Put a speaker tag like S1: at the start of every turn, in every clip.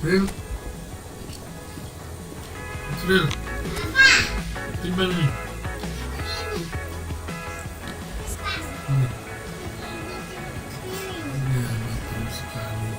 S1: Real. It's real. Timbal ni. Ya, betul sekali.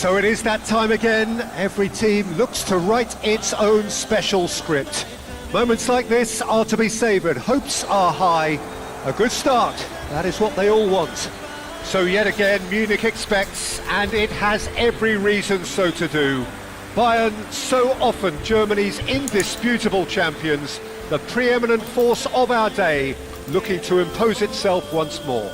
S2: So it is that time again. Every team looks to write its own special script. Moments like this are to be savoured. Hopes are high. A good start, that is what they all want. So yet again, Munich expects, and it has every reason so to do. Bayern, so often Germany's indisputable champions, the preeminent force of our day, looking to impose itself once more.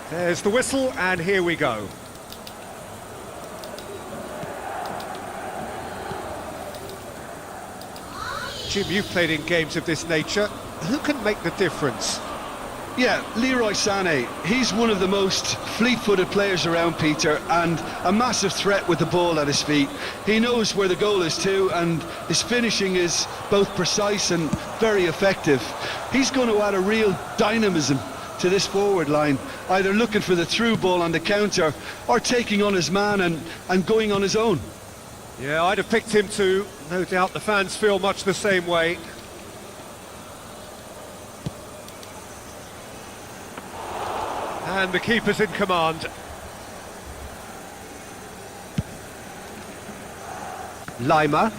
S2: There's the whistle, and here we go. Jim, you've played in games of this nature. Who can make the difference?
S3: Yeah, Leroy Sané. He's one of the most fleet-footed players around, Peter, and a massive threat with the ball at his feet. He knows where the goal is too, and his finishing is both precise and very effective. He's going to add a real dynamism to this forward line, either looking for the through ball on the counter or taking on his man and going on his own.
S2: Yeah, I'd have picked him too. No doubt the fans feel much the same way. And the keeper's in command. Lima.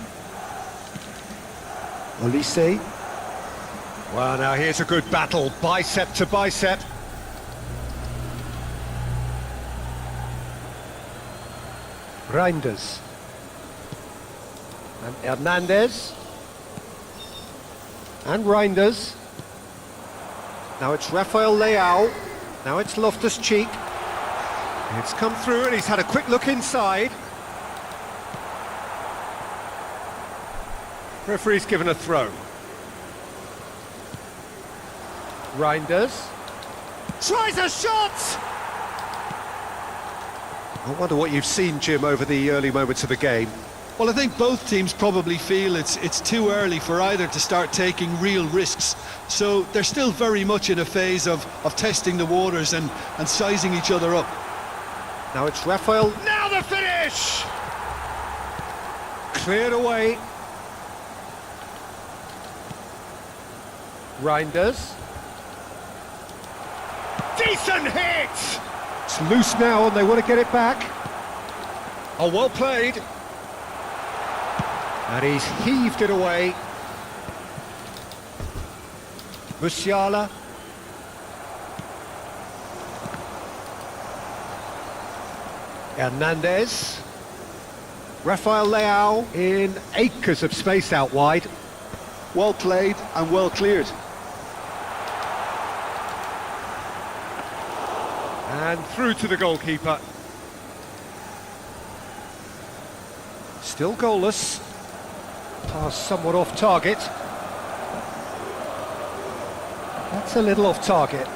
S2: Olise. Well, now here's a good battle, bicep to bicep. Reinders. And Hernandez. And Reinders. Now it's Rafael Leao. Now it's Loftus-Cheek. It's come through and he's had a quick look inside. Referee's given a throw. Reinders. Tries a shot! I wonder what you've seen, Jim, over the early moments of the game.
S3: Well, I think both teams probably feel it's too early for either to start taking real risks. So they're still very much in a phase of testing the waters and sizing each other up.
S2: Now it's Rafael. Now the finish! Cleared away. Reinders. Decent hit! It's loose now and they want to get it back. Oh, well played. And he's heaved it away. Musiala. Hernandez. Rafael Leao in acres of space out wide.
S3: Well played and well cleared.
S2: And through to the goalkeeper. Still goalless. Pass somewhat off target. That's a little off target.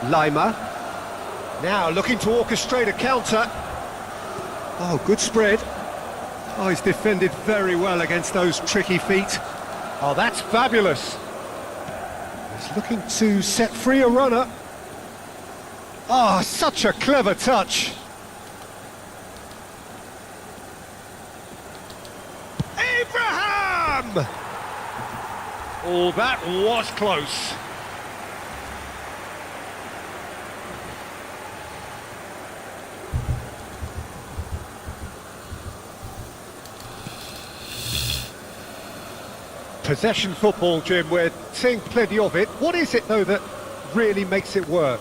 S2: Lima. Now looking to orchestrate a counter. Oh, good spread. Oh, he's defended very well against those tricky feet. Oh, that's fabulous. He's looking to set free a runner. Oh, such a clever touch. Abraham! Oh, that was close. Possession football, Jim, we're seeing plenty of it. What is it, though, that really makes it work?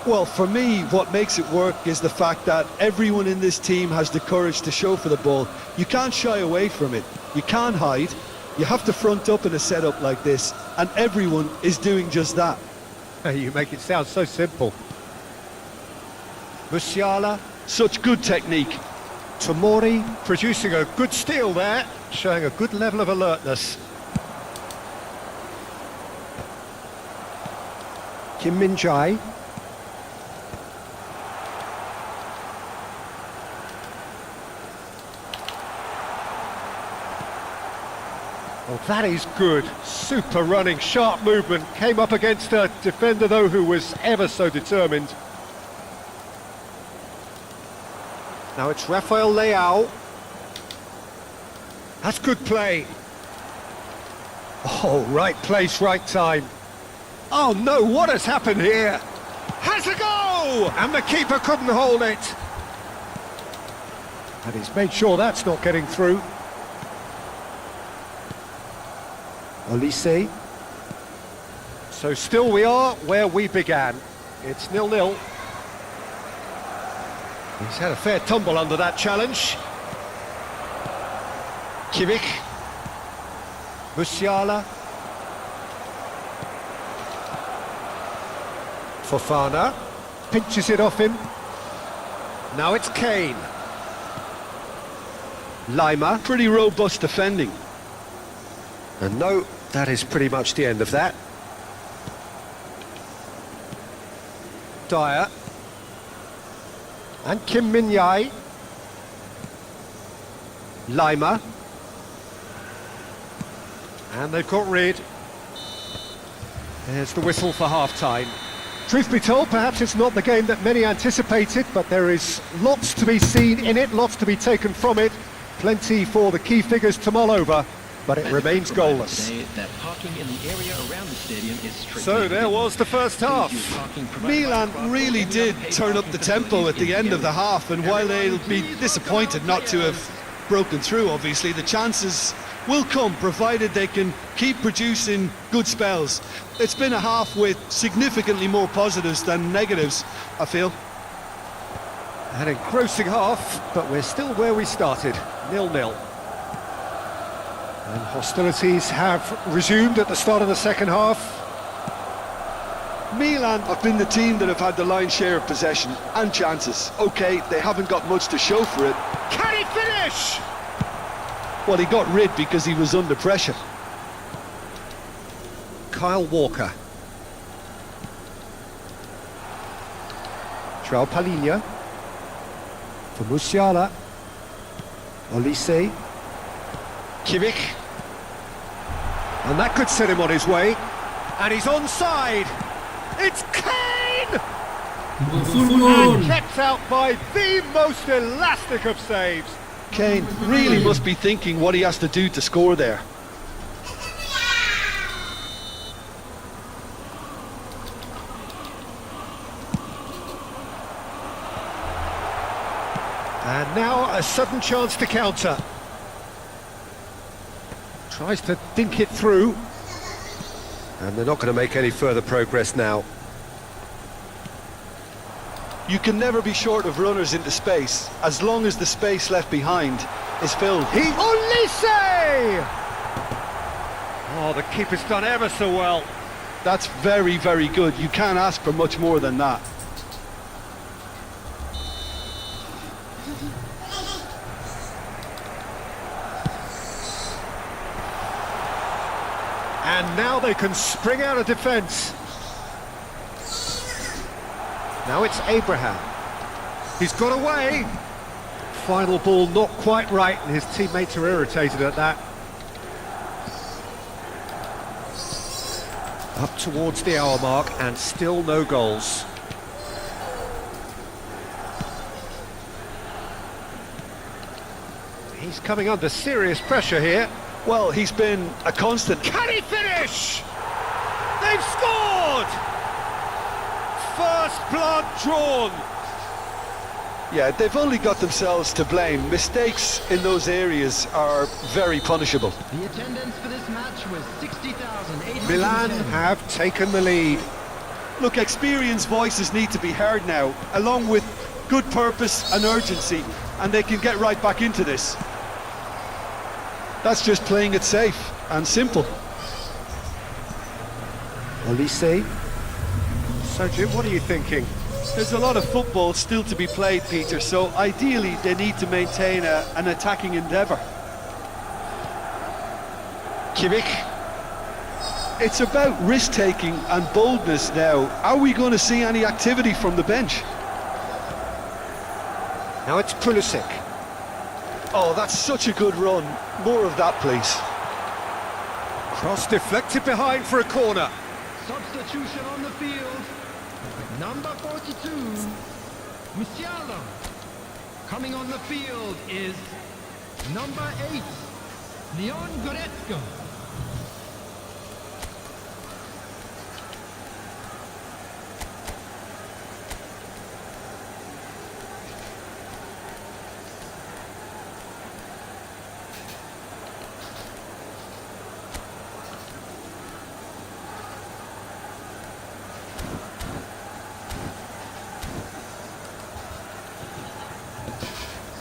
S3: Well, for me, what makes it work is the fact that everyone in this team has the courage to show for the ball. You can't shy away from it. You can't hide. You have to front up in a setup like this, and everyone is doing just that.
S2: You make it sound so simple. Musiala.
S3: Such good technique.
S2: Tomori producing a good steal there, showing a good level of alertness. Kim Min-jae. Oh, that is good. Super running, sharp movement. Came up against a defender, though, who was ever so determined. Now it's Rafael Leao. That's good play. Oh, right place, right time. Oh no, what has happened here? Has a go! And the keeper couldn't hold it. And he's made sure that's not getting through. Olise. So still we are where we began. It's 0-0. He's had a fair tumble under that challenge. Kimmich. Musiala. Fofana. Pinches it off him. Now it's Kane. Lima.
S3: Pretty robust defending.
S2: And no, that is pretty much the end of that. Dyer. And Kim Min-jae. Lima. And they've got rid. There's the whistle for half-time. Truth be told, perhaps it's not the game that many anticipated, but there is lots to be seen in it, lots to be taken from it. Plenty for the key figures to mull over, but it remains goalless. So there was the first half.
S3: Milan really did turn up the tempo at the end of the half, and while they'll be disappointed not to have broken through, obviously, the chances will come, provided they can keep producing good spells. It's been a half with significantly more positives than negatives, I feel.
S2: An engrossing half, but we're still where we started, 0-0. And hostilities have resumed at the start of the second half.
S3: Milan have been the team that have had the lion's share of possession and chances. OK, they haven't got much to show for it.
S2: Can he finish?
S3: Well, he got rid because he was under pressure.
S2: Kyle Walker. João Palhinha. For Musiala. Olise. Kimmich. And that could set him on his way. And he's onside. It's Kane! And kept out by the most elastic of saves.
S3: Kane really must be thinking what he has to do to score there.
S2: And now a sudden chance to counter. Tries to dink it through. And they're not going to make any further progress now.
S3: You can never be short of runners into space, as long as the space left behind is filled.
S2: Olise! Oh, the keeper's done ever so well.
S3: That's very, very good. You can't ask for much more than that.
S2: And now they can spring out of defence. Now it's Abraham. He's got away. Final ball not quite right, and his teammates are irritated at that. Up towards the hour mark, and still no goals. He's coming under serious pressure here.
S3: Well, he's been a constant.
S2: Can he finish? They've scored! First blood drawn.
S3: Yeah, they've only got themselves to blame. Mistakes in those areas are very punishable.
S4: The attendance for this match was 60,800.
S2: Milan have taken the lead.
S3: Look, experienced voices need to be heard now, along with good purpose and urgency, and they can get right back into this. That's just playing it safe and simple.
S2: Olise. So, Jim, what are you thinking?
S3: There's a lot of football still to be played, Peter, so ideally they need to maintain an attacking endeavour.
S2: Kimmich.
S3: It's about risk-taking and boldness now. Are we going to see any activity from the bench?
S2: Now it's Pulisic.
S3: Oh, that's such a good run. More of that, please.
S2: Cross deflected behind for a corner.
S4: Substitution on the field. Number 42, Musiala. Coming on the field is number 8, Leon Goretzka.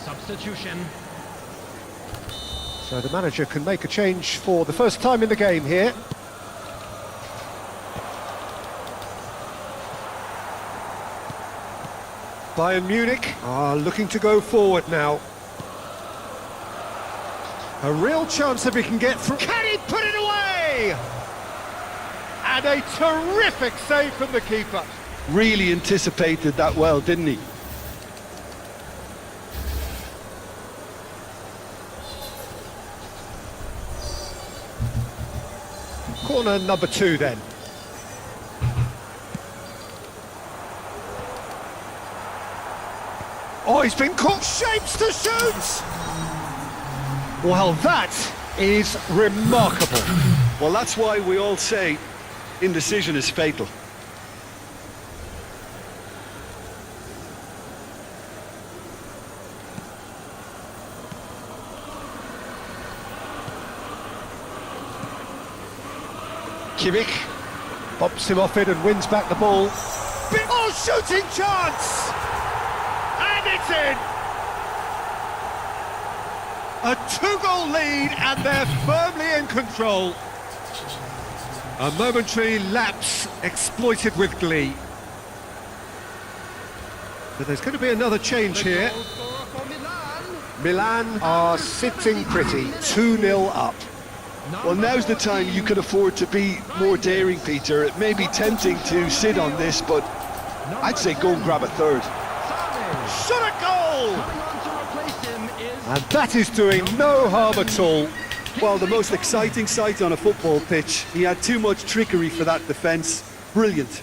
S4: Substitution.
S2: So the manager can make a change for the first time in the game here. Bayern Munich are looking to go forward now. A real chance if he can get through. Can he put it away? And a terrific save from the keeper.
S3: Really anticipated that well, didn't he?
S2: Corner number 2 then. Oh, he's been caught. Shapes to shoot! Well, that is remarkable.
S3: Well, that's why we all say indecision is fatal.
S2: Kimmich bumps him off it and wins back the ball. Oh, shooting chance! And it's in! A 2-goal lead and they're firmly in control. A momentary lapse exploited with glee. But there's going to be another change here.
S4: Goal scorer for Milan.
S2: Milan are sitting pretty, 2-0 up.
S3: Well, now's the time you can afford to be more daring, Peter. It may be tempting to sit on this, but I'd say go and grab a third.
S2: Shot a goal!
S4: Coming on to replace him is
S2: And that is doing no harm at all.
S3: Well, the most exciting sight on a football pitch. He had too much trickery for that defence. Brilliant.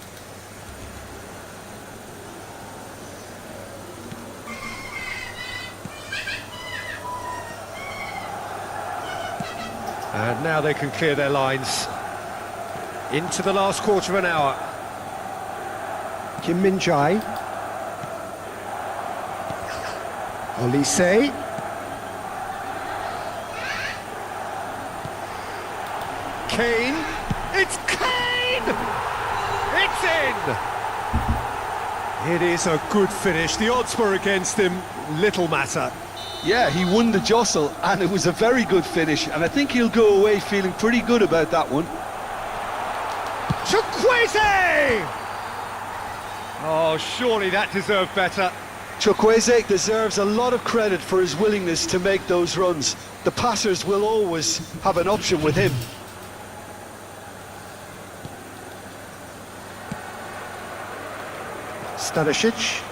S2: And now they can clear their lines. Into the last quarter of an hour. Kim Min-jae. Olise. Kane. It's Kane! It's in! It is a good finish. The odds were against him. Little matter.
S3: Yeah, he won the jostle, and it was a very good finish, and I think he'll go away feeling pretty good about that one.
S2: Chukwueze! Oh, surely that deserved better.
S3: Chukwueze deserves a lot of credit for his willingness to make those runs. The passers will always have an option with him.
S2: Stanisic.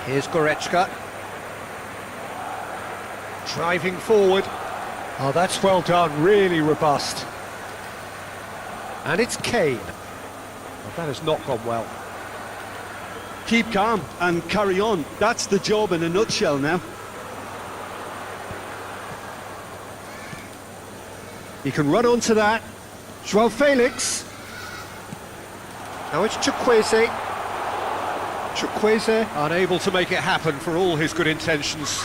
S2: Here's Goretzka. Driving forward. Oh, that's well done, really robust. And it's Kane. Well, that has not gone well.
S3: Keep calm and carry on. That's the job in a nutshell now.
S2: He can run onto that. Joao Felix. Now it's Chukwueze. Chukwueze unable to make it happen for all his good intentions.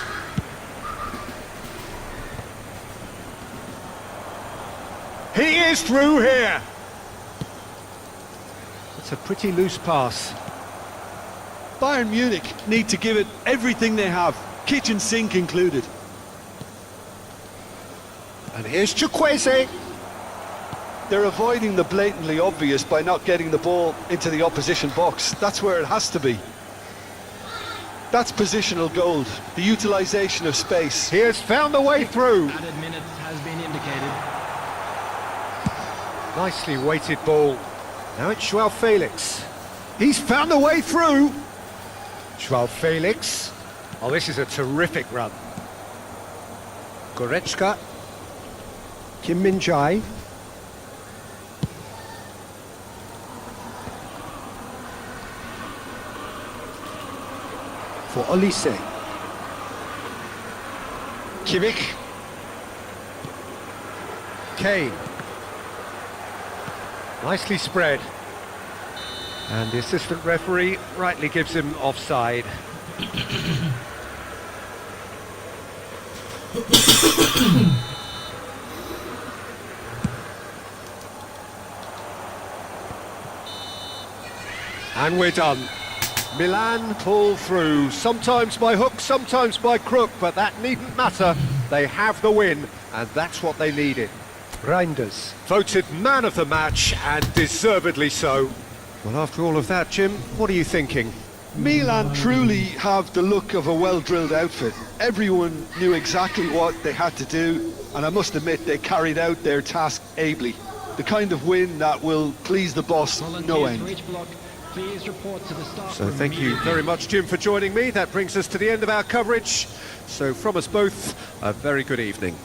S2: He is through here. It's a pretty loose pass.
S3: Bayern Munich need to give it everything they have, kitchen sink included.
S2: And here's Chukwueze.
S3: They're avoiding the blatantly obvious by not getting the ball into the opposition box. That's where it has to be. That's positional gold, the utilisation of space.
S2: He has found the way through.
S4: added minutes has been indicated.
S2: Nicely weighted ball. Now it's Joao Felix. He's found the way through. Joao Felix. Oh, this is a terrific run. Goretzka. Kim Min-jae. For Olise.
S3: Kimmich.
S2: Kane. Nicely spread. And the assistant referee rightly gives him offside. And we're done. Milan pull through, sometimes by hook, sometimes by crook, but that needn't matter. They have the win, and that's what they needed. Reinders, voted man of the match, and deservedly so. Well, after all of that, Jim, what are you thinking?
S3: Milan truly have the look of a well-drilled outfit. Everyone knew exactly what they had to do, and I must admit they carried out their task ably. The kind of win that will please the boss no end.
S4: Please report to the staff.
S2: So thank you very much, Jim, for joining me. That brings us to the end of our coverage. So from us both, a very good evening.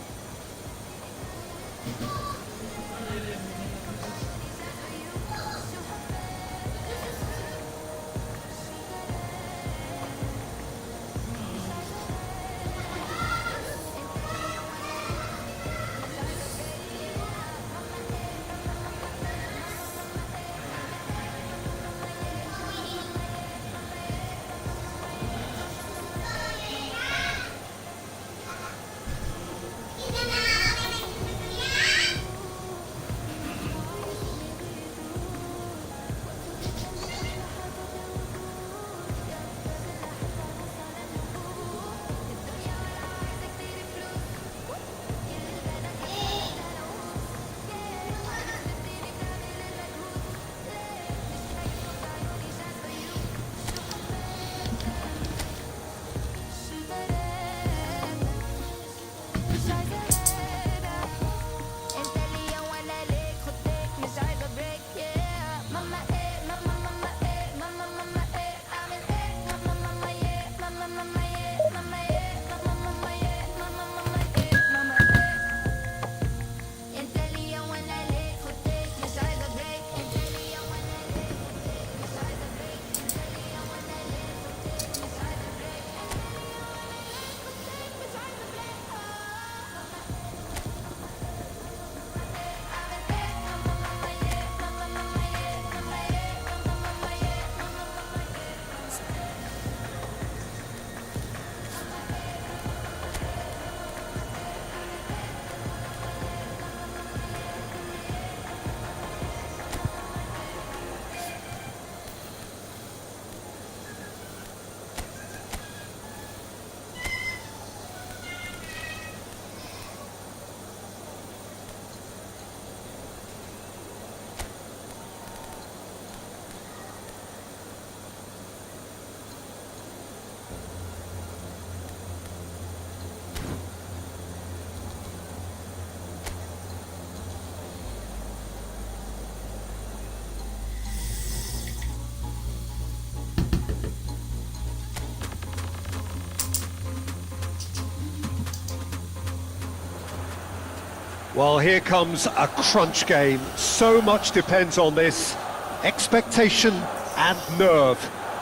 S2: Well, here comes a crunch game. So much depends on this. Expectation and nerve.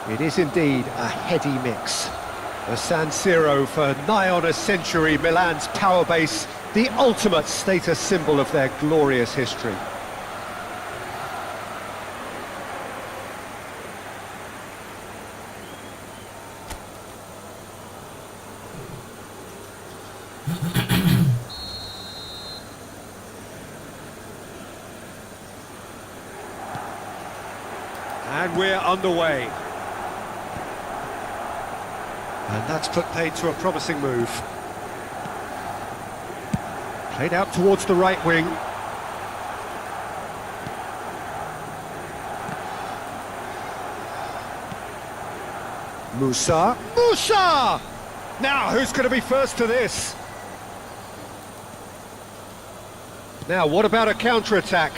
S2: It is indeed a heady mix. The San Siro for nigh on a century, Milan's power base, the ultimate status symbol of their glorious history. And we're underway. And that's put paid to a promising move. Played out towards the right wing. Musa. Musa! Now, who's going to be first to this? Now, what about a counter-attack?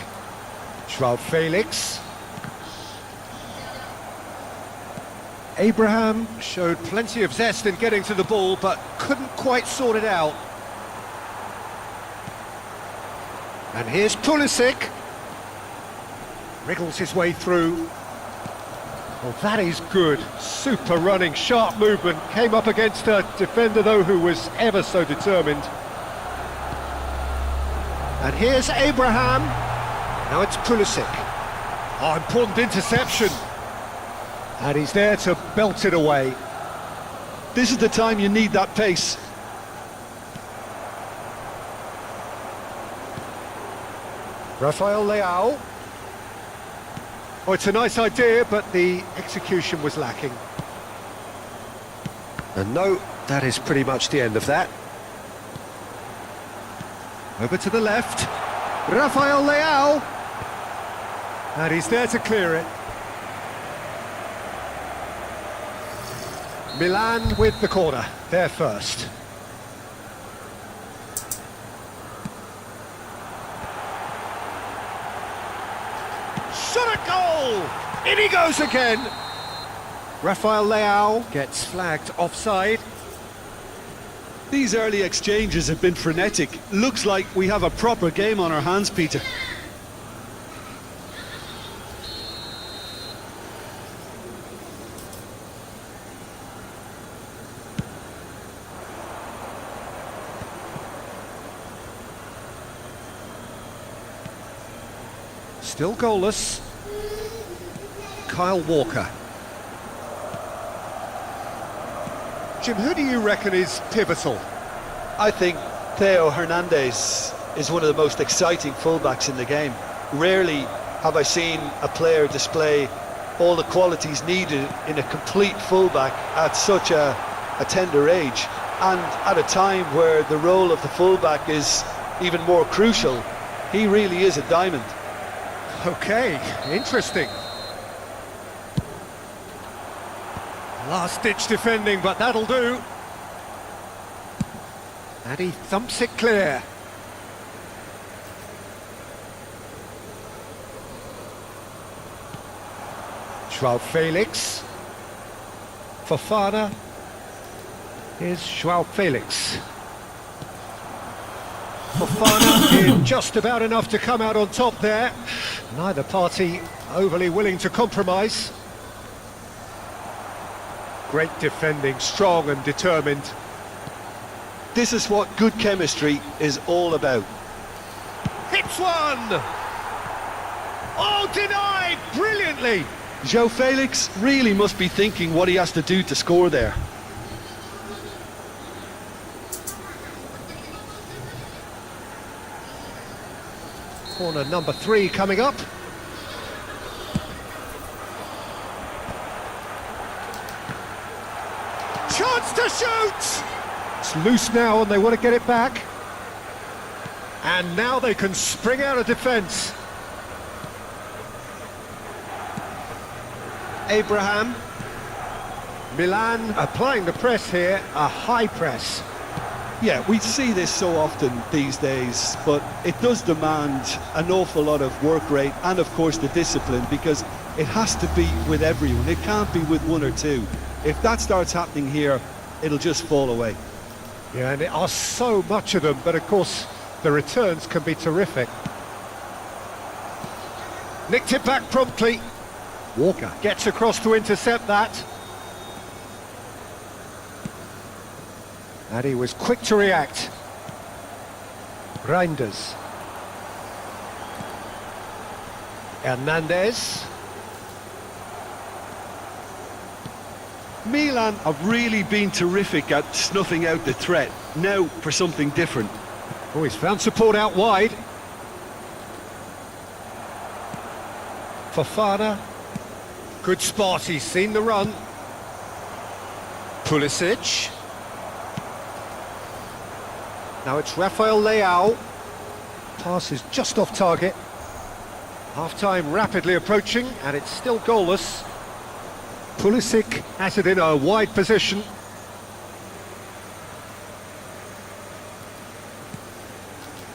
S2: Joao Felix. Abraham showed plenty of zest in getting to the ball, but couldn't quite sort it out. And here's Pulisic. Wriggles his way through. Well, that is good. Super running, sharp movement. Came up against a defender, though, who was ever so determined. And here's Abraham. Now it's Pulisic. Oh, important interception. And he's there to belt it away.
S3: This is the time you need that pace.
S2: Rafael Leao. Oh, it's a nice idea, but the execution was lacking. And no, that is pretty much the end of that. Over to the left. Rafael Leao. And he's there to clear it. Milan with the corner, there first. Shot a goal! In he goes again! Rafael Leao gets flagged offside.
S3: These early exchanges have been frenetic. Looks like we have a proper game on our hands, Peter.
S2: Still goalless. Kyle Walker. Jim, who do you reckon is pivotal?
S3: I think Theo Hernandez is one of the most exciting fullbacks in the game. Rarely have I seen a player display all the qualities needed in a complete fullback at such a tender age, and at a time where the role of the fullback is even more crucial. He really is a diamond.
S2: Okay, interesting. Last-ditch defending, but that'll do. And he thumps it clear. Joao Felix. Fofana. Here's Joao Felix. Fofana in just about enough to come out on top there. Neither party overly willing to compromise. Great defending, strong and determined.
S3: This is what good chemistry is all about.
S2: Hits one! Oh, denied brilliantly!
S3: Joao Felix really must be thinking what he has to do to score there.
S2: Corner number 3 coming up. Chance to shoot! It's loose now and they want to get it back. And now they can spring out of defence. Abraham. Milan applying the press here, a high press.
S3: Yeah, we see this so often these days, but it does demand an awful lot of work rate and, of course, the discipline, because it has to be with everyone. It can't be with one or two. If that starts happening here, it'll just fall away.
S2: Yeah, and there are so much of them, but of course, the returns can be terrific. Nicked it back promptly. Walker gets across to intercept that. And he was quick to react. Reinders. Hernandez.
S3: Milan have really been terrific at snuffing out the threat. Now for something different.
S2: Oh, he's found support out wide. Fofana. Good spot, he's seen the run. Pulisic. Now it's Rafael Leao. Pass is just off target. Half-time rapidly approaching, and it's still goalless. Pulisic has it in a wide position.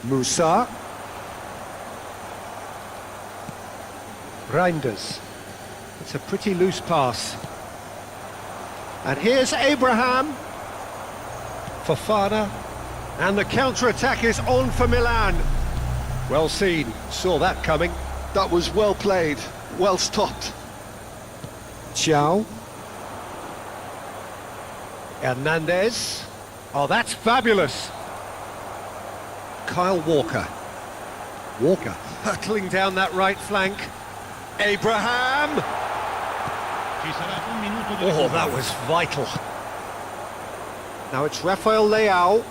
S2: Musa. Reinders. It's a pretty loose pass. And here's Abraham. Fofana. And the counter-attack is on for Milan. Well seen, saw that coming.
S3: That was well played, well stopped.
S2: Ciao. Hernandez. Oh, that's fabulous. Kyle Walker. Walker hurtling down that right flank. Abraham. Oh, that was vital. Now it's Rafael Leao.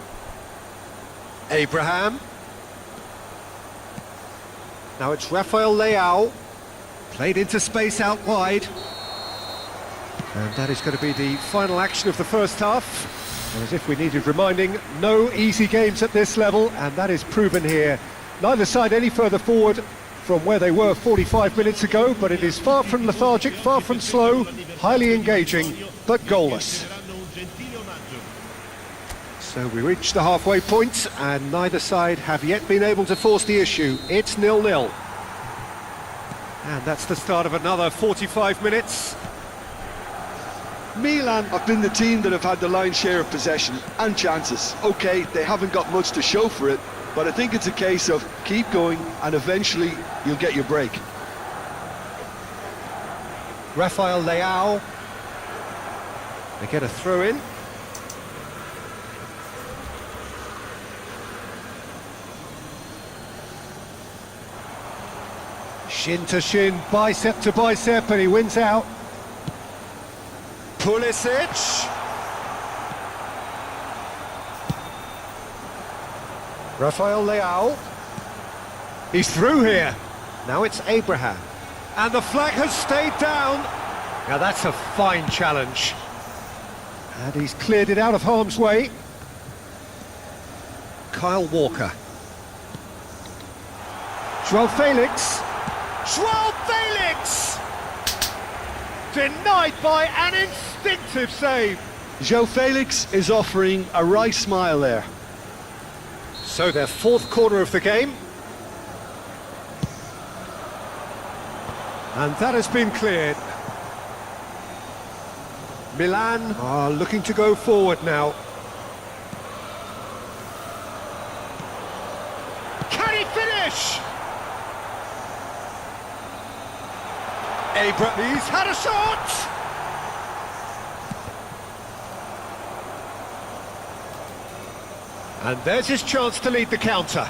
S2: Abraham. Now it's Rafael Leao. Played into space out wide. And that is going to be the final action of the first half. And as if we needed reminding, no easy games at this level, and that is proven here. Neither side any further forward from where they were 45 minutes ago, but it is far from lethargic, far from slow, highly engaging, but goalless. So we reach the halfway point, and neither side have yet been able to force the issue. It's 0-0. And that's the start of another 45 minutes.
S3: Milan have been the team that have had the lion's share of possession and chances. OK, they haven't got much to show for it, but I think it's a case of keep going and eventually you'll get your break.
S2: Rafael Leao. They get a throw in. Shin to shin, bicep to bicep, and he wins out. Pulisic. Rafael Leao. He's through here. Now it's Abraham. And the flag has stayed down. Now that's a fine challenge. And he's cleared it out of harm's way. Kyle Walker. Joao Felix. Joao Felix! Denied by an instinctive save.
S3: Joao Felix is offering a wry smile there.
S2: So their fourth corner of the game. And that has been cleared. Milan are looking to go forward now. Can he finish? He's had a shot! And there's his chance to lead the counter.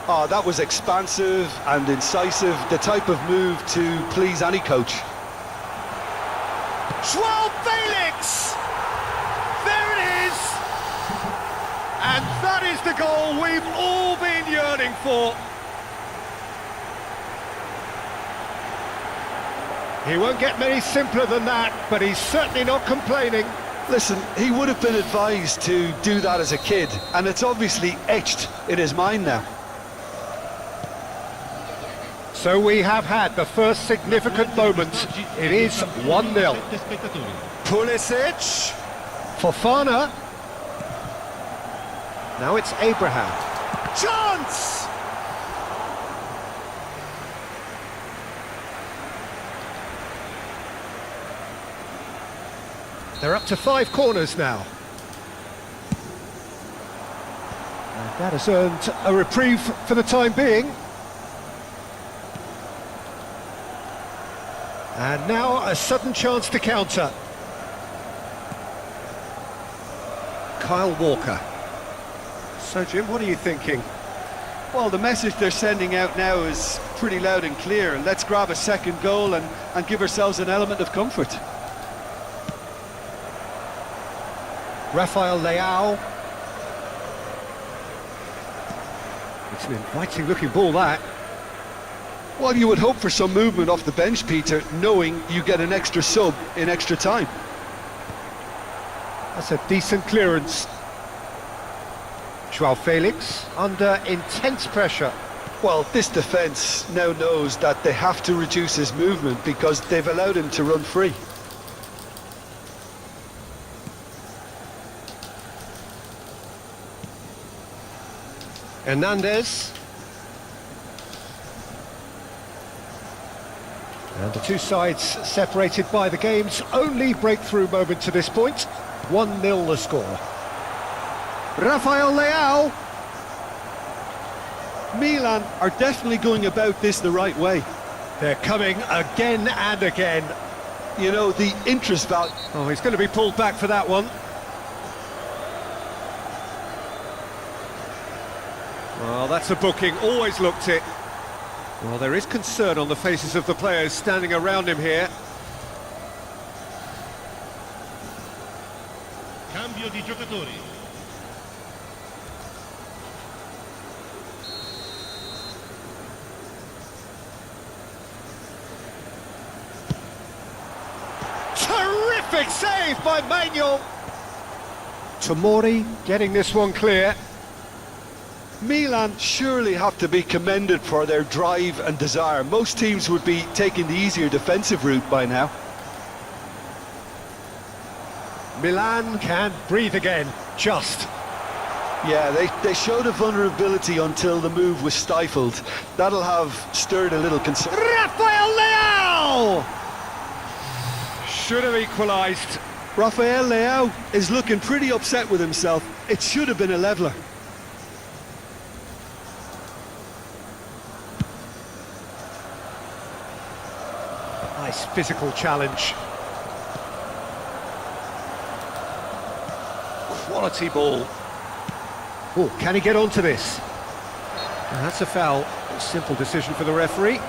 S3: Oh, that was expansive and incisive, the type of move to please any coach.
S2: Joao Felix! There it is! And that is the goal we've all been yearning for. He won't get many simpler than that, but he's certainly not complaining.
S3: Listen, he would have been advised to do that as a kid, and it's obviously etched in his mind now.
S2: So we have had the first significant moment. It is 1-0. Pulisic. Fofana. Now it's Abraham. Chance! They're up to 5 corners now. And that has earned a reprieve for the time being. And now a sudden chance to counter. Kyle Walker. So Jim, what are you thinking?
S3: Well, the message they're sending out now is pretty loud and clear. Let's grab a second goal and give ourselves an element of comfort.
S2: Rafael Leao. It's an inviting looking ball, that.
S3: Well, you would hope for some movement off the bench, Peter, knowing you get an extra sub in extra time.
S2: That's a decent clearance. Joao Felix under intense pressure.
S3: Well, this defence now knows that they have to reduce his movement because they've allowed him to run free.
S2: Hernandez. And the two sides separated by the game's only breakthrough moment to this point. 1-0 the score. Rafael Leao.
S3: Milan are definitely going about this the right way.
S2: They're coming again and again.
S3: You know, the interest value.
S2: Oh, he's going to be pulled back for that one. Well, that's a booking, always looked it. Well, there is concern on the faces of the players standing around him here.
S5: Cambio di giocatori.
S2: Terrific save by Manuel. Tomori getting this one clear.
S3: Milan surely have to be commended for their drive and desire. Most teams would be taking the easier defensive route by now.
S2: Milan can breathe again, just.
S3: Yeah, they showed a vulnerability until the move was stifled. That'll have stirred a little concern.
S2: Rafael Leao! Should have equalised.
S3: Rafael Leao is looking pretty upset with himself. It should have been a leveller.
S2: Nice physical challenge. Quality ball. Oh, can he get onto this? And that's a foul. A simple decision for the referee.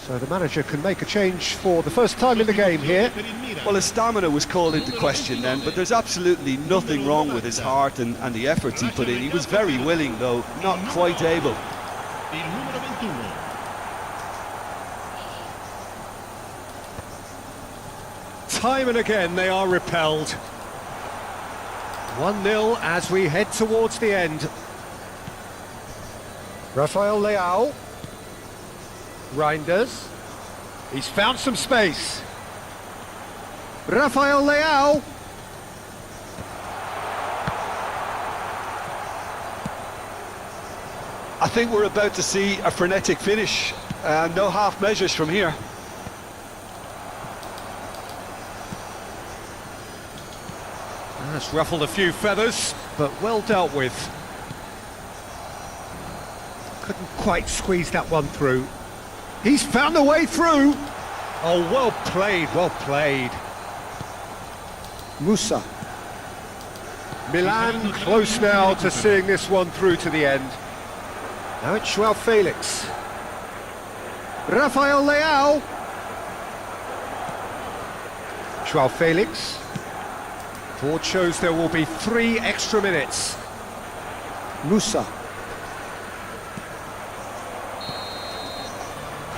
S2: So the manager can make a change for the first time in the game here.
S3: Well, his stamina was called into question then, but there's absolutely nothing wrong with his heart and the efforts he put in. He was very willing, though, not quite able.
S5: Il numero 21.
S2: Time and again they are repelled. 1-0 as we head towards the end. Rafael Leao. Reinders. He's found some space. Rafael Leao.
S3: I think we're about to see a frenetic finish. No half measures from here.
S2: That's ruffled a few feathers, but well dealt with. Couldn't quite squeeze that one through. He's found a way through. Oh, well played, well played. Musa. Milan close now to seeing this one through to the end. Now it's Joao Felix. Rafael Leao. Joao Felix. Board shows there will be 3 extra minutes. Musa.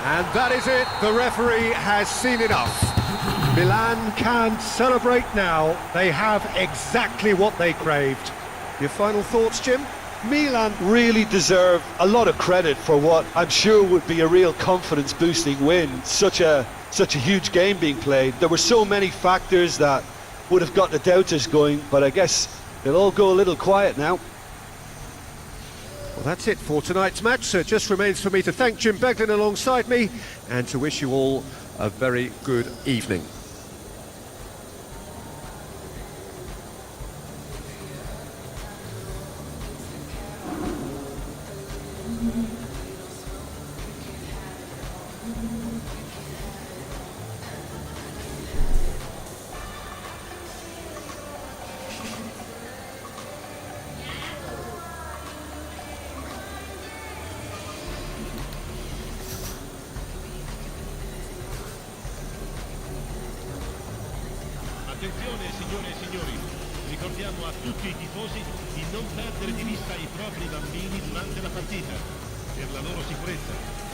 S2: And that is it, the referee has seen enough. Milan can celebrate now. They have exactly what they craved. Your final thoughts, Jim?
S3: Milan really deserve a lot of credit for what I'm sure would be a real confidence-boosting win. Such a huge game being played. There were so many factors that would have got the doubters going, but I guess they'll all go a little quiet now.
S2: Well, that's it for tonight's match, so it just remains for me to thank Jim Beglin alongside me and to wish you all a very good evening.
S5: consigliamo a tutti i tifosi di non perdere di vista i propri bambini durante la partita, per la loro sicurezza.